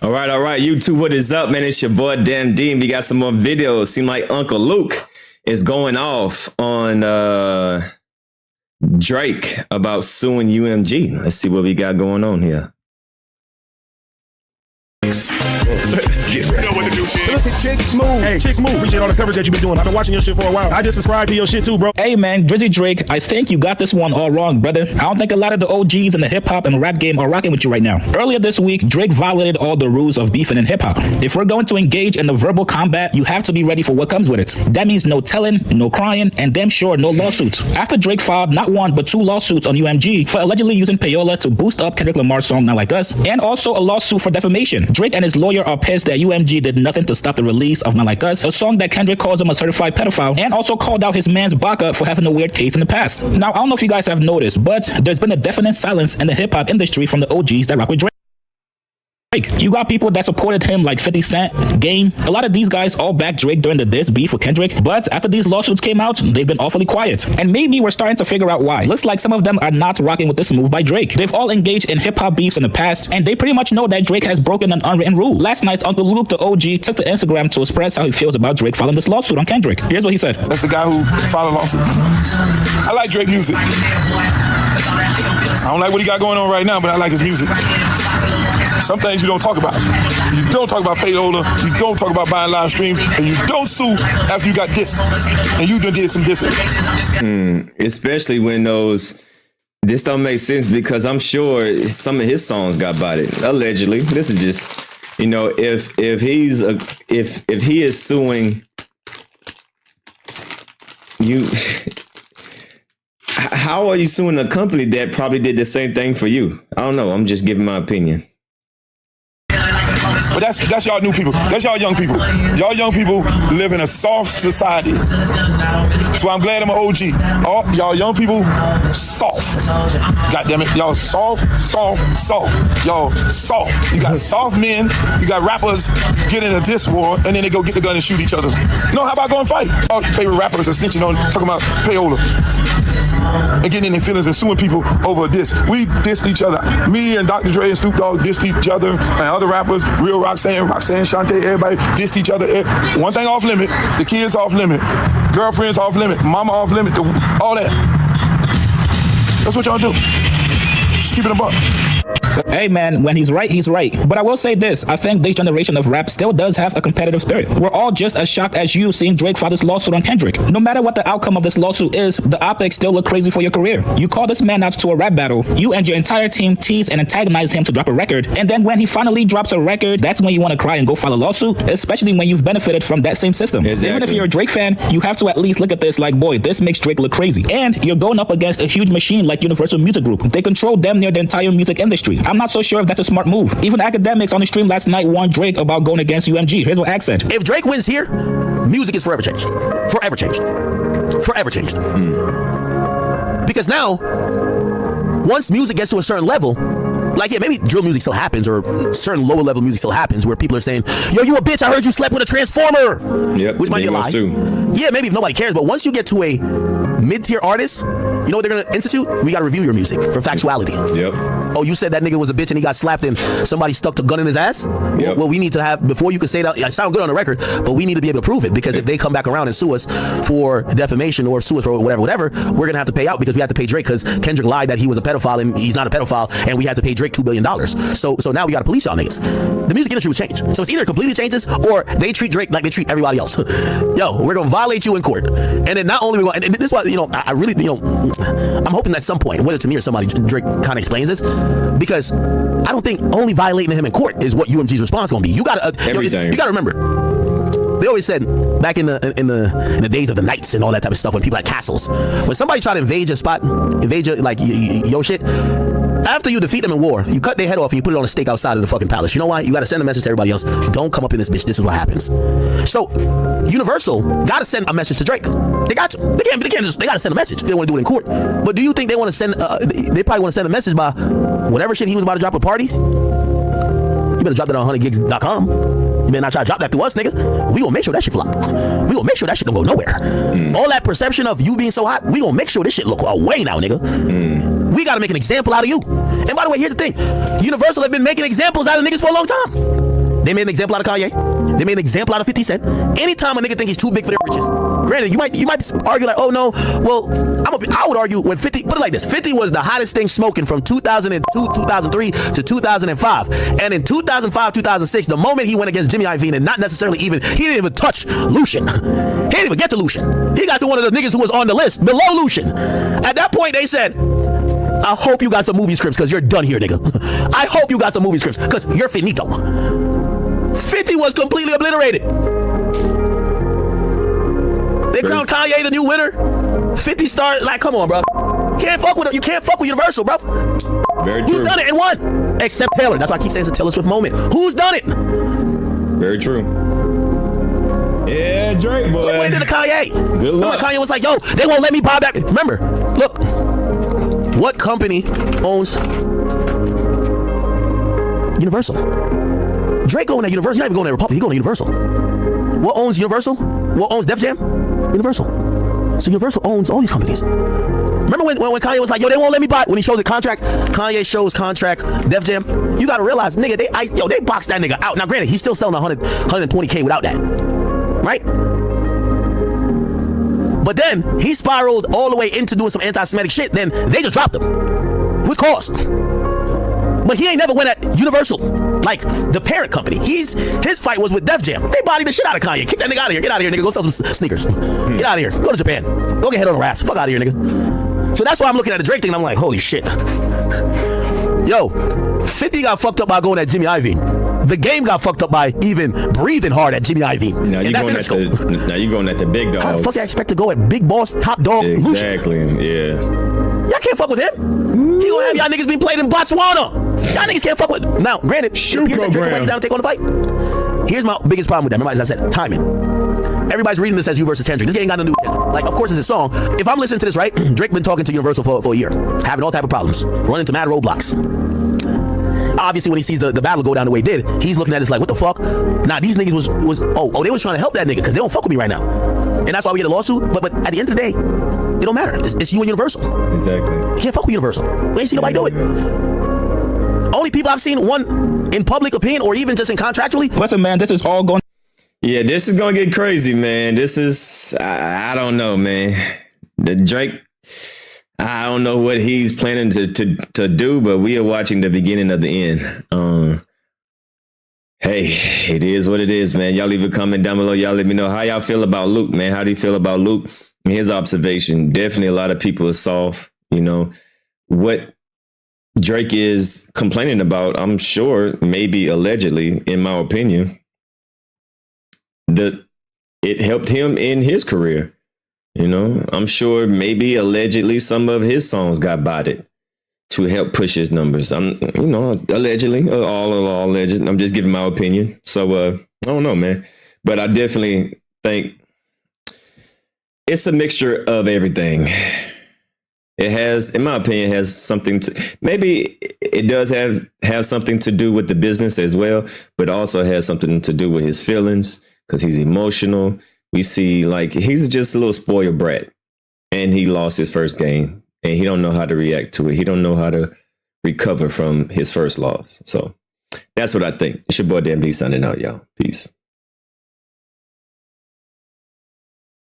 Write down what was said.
All right, YouTube, what is up, man? It's your boy Damn Dean. We got some more videos. Seem like Uncle Luke is going off on Drake about suing UMG. Let's see what we got going on here. You know what to do, shit. Listen, Chick Smooth. Hey, Chick Smooth. Appreciate all the coverage that you've been doing. I've been watching your shit for a while. I just subscribed to your shit too, bro. Hey, man, Drizzy Drake, I think you got this one all wrong, brother. I don't think a lot of the OGs in the hip-hop and rap game are rocking with you right now. Earlier this week, Drake violated all the rules of beefing in hip-hop. If we're going to engage in the verbal combat, you have to be ready for what comes with it. That means no telling, no crying, and damn sure no lawsuits. After Drake filed not one, but 2 lawsuits on UMG for allegedly using payola to boost up Kendrick Lamar's song Not Like Us, and also a lawsuit for defamation. Drake and his lawyer are pissed that UMG did nothing to stop the release of Not Like Us, a song that Kendrick calls him a certified pedophile, and also called out his man's Baka for having a weird case in the past. Now, I don't know if you guys have noticed, but there's been a definite silence in the hip-hop industry from the OGs that rock with Drake. You got people that supported him like 50 Cent, Game. A lot of these guys all backed Drake during the diss beef with Kendrick, but after these lawsuits came out, they've been awfully quiet. And maybe we're starting to figure out why. Looks like some of them are not rocking with this move by Drake. They've all engaged in hip-hop beefs in the past, and they pretty much know that Drake has broken an unwritten rule. Last night, Uncle Luke, the OG, took to Instagram to express how he feels about Drake filing this lawsuit on Kendrick. Here's what he said. That's the guy who filed a lawsuit. I like Drake music. I don't like what he got going on right now, but I like his music. Some things you don't talk about. You don't talk about payola, you don't talk about buying live streams, and you don't sue after you got dissed. And you done did some dissing. Especially when this don't make sense, because I'm sure some of his songs got bodied. Allegedly. This is just, if he is suing you, how are you suing a company that probably did the same thing for you? I don't know. I'm just giving my opinion. But that's y'all new people. That's y'all young people. Y'all young people live in a soft society. So I'm glad I'm an OG. All y'all young people, soft. God damn it. Y'all soft. Y'all soft. You got soft men. You got rappers get in a diss war, and then they go get the gun and shoot each other. No, how about going fight? All your favorite rappers are snitching on, talking about payola. And getting in their feelings and suing people over this. We dissed each other. Me and Dr. Dre and Snoop Dogg dissed each other, and other rappers, Real Roxanne, Shantae, everybody dissed each other. One thing off limit, the kids off limit, girlfriends off limit, mama off limit, all that. That's what y'all do. Just keep it a buck. Hey man, when he's right, he's right. But I will say this, I think this generation of rap still does have a competitive spirit. We're all just as shocked as you seeing Drake file this lawsuit on Kendrick. No matter what the outcome of this lawsuit is, the optics still look crazy for your career. You call this man out to a rap battle, you and your entire team tease and antagonize him to drop a record, and then when he finally drops a record, that's when you want to cry and go file a lawsuit, especially when you've benefited from that same system. Exactly. Even if you're a Drake fan, you have to at least look at this like, boy, this makes Drake look crazy. And you're going up against a huge machine like Universal Music Group. They control damn near the entire music industry. I'm not so sure if that's a smart move. Even academics on the stream last night warned Drake about going against UMG. Here's what Ak said. If Drake wins here, music is forever changed. Forever changed. Forever changed. Because now, once music gets to a certain level, like, yeah, maybe drill music still happens, or certain lower level music still happens, where people are saying, yo, you a bitch, I heard you slept with a transformer. Yep, which might be a lie. Yeah, maybe if nobody cares, but once you get to a mid-tier artist, you know what they're gonna institute? We gotta review your music for factuality. Yep. Oh, you said that nigga was a bitch and he got slapped and somebody stuck a gun in his ass? Yep. Well, we need to have, before you can say that, I sound good on the record, but we need to be able to prove it, because if they come back around and sue us for defamation or sue us for whatever, we're gonna have to pay out, because we have to pay Drake, because Kendrick lied that he was a pedophile and he's not a pedophile, and we had to pay Drake $2 billion. So now we gotta police y'all niggas. The music industry was changed. So it's either completely changes or they treat Drake like they treat everybody else. Yo, we're gonna violate you in court. And then not only, and this is why, I really, I'm hoping that at some point, whether to me or somebody, Drake kind of explains this, because I don't think only violating him in court is what UMG's response is gonna be. You gotta, you gotta remember, they always said back in the days of the knights and all that type of stuff, when people had castles, when somebody tried to invade your spot, invade your, like, your shit, after you defeat them in war, you cut their head off and you put it on a stake outside of the fucking palace. You know why? You gotta send a message to everybody else. Don't come up in this bitch. This is what happens. So Universal gotta send a message to Drake. They got to. They can't just, they gotta send a message. They want to do it in court. But do you think they want to send, they probably want to send a message by whatever shit he was about to drop a party? You better drop that on 100gigs.com. You better not try to drop that through us, nigga. We gonna make sure that shit flop. We gonna make sure that shit don't go nowhere. All that perception of you being so hot, we gonna make sure this shit look away now, nigga. We gotta make an example out of you. And by the way, here's the thing. Universal have been making examples out of niggas for a long time. They made an example out of Kanye. They made an example out of 50 Cent. Anytime a nigga think he's too big for their riches, granted, you might argue like, oh no, well, I would argue when 50, put it like this, 50 was the hottest thing smoking from 2002, 2003 to 2005. And in 2005, 2006, the moment he went against Jimmy Iovine and not necessarily even, he didn't even touch Lucian. He didn't even get to Lucian. He got to one of the niggas who was on the list below Lucian. At that point, they said, I hope you got some movie scripts because you're done here, nigga. I hope you got some movie scripts because you're finito. 50 was completely obliterated. They crowned Kanye the new winner. 50 started like, come on, bro. You can't fuck with Universal, bro. Very true. Who's done it and won? Except Taylor. That's why I keep saying it's a Taylor Swift moment. Who's done it? Very true. Yeah, Drake, boy. Look what they did to Kanye. Good luck. Remember, Kanye was like, yo, they won't let me buy back. Remember, look, what company owns Universal? Drake going at Universal. He's not even going to Republic. He's going to Universal. What owns Universal? What owns Def Jam? Universal. So Universal owns all these companies. Remember when Kanye was like, yo, they won't let me buy it? When he showed the contract, Kanye shows contract, Def Jam. You got to realize, nigga, they boxed that nigga out. Now, granted, he's still selling 120K without that. Right? But then he spiraled all the way into doing some anti-Semitic shit. Then they just dropped him with cause. But he ain't never went at Universal, like the parent company. His fight was with Def Jam. They bodied the shit out of Kanye. Kick that nigga out of here. Get out of here, nigga. Go sell some sneakers. Get out of here. Go to Japan. Go get head on the rafts. Fuck out of here, nigga. So that's why I'm looking at the Drake thing and I'm like, holy shit. Yo, 50 got fucked up by going at Jimmy Iovine. The game got fucked up by even breathing hard at Jimmy Iovine. Now you're going at the big dogs. How the fuck I expect to go at big boss, top dog, Exactly, Lucian? yeah. Y'all can't fuck with him. He gonna have y'all niggas being played in Botswana. Y'all niggas can't fuck with. Now, granted, Shoe Drake program. down to take on the fight. Here's my biggest problem with that. Remember, as I said, timing. Everybody's reading this as you versus Kendrick. This game ain't got nothing to do with it. Like, of course, it's his song. If I'm listening to this right, Drake been talking to Universal for a year, having all type of problems, running into mad roadblocks. Obviously, when he sees the battle go down the way it did, he's looking at this like, what the fuck? Nah, these niggas was they was trying to help that nigga because they don't fuck with me right now. And that's why we get a lawsuit. But at the end of the day, it don't matter. It's you and Universal. Exactly. You can't fuck with Universal. We ain't seen nobody do it. Only people I've seen, one in public opinion or even just in contractually. Listen, man, this is all going. Yeah, this is gonna get crazy, man. This is I don't know, man. The Drake, I don't know what he's planning to do, but we are watching the beginning of the end. Hey, it is what it is, man. Y'all leave a comment down below. Y'all let me know how y'all feel about Luke, man. How do you feel about Luke and his observation? Definitely a lot of people are soft, you know. What Drake is complaining about, I'm sure, maybe allegedly, in my opinion, that it helped him in his career. You know, I'm sure maybe allegedly some of his songs got botted to help push his numbers. Allegedly, all alleged. I'm just giving my opinion. So I don't know, man. But I definitely think it's a mixture of everything. It has, in my opinion, has something to, maybe it does have something to do with the business as well, but also has something to do with his feelings because he's emotional. We see like he's just a little spoiled brat and he lost his first game and he don't know how to react to it. He don't know how to recover from his first loss. So that's what I think. It's your boy DMD signing out, y'all. Peace.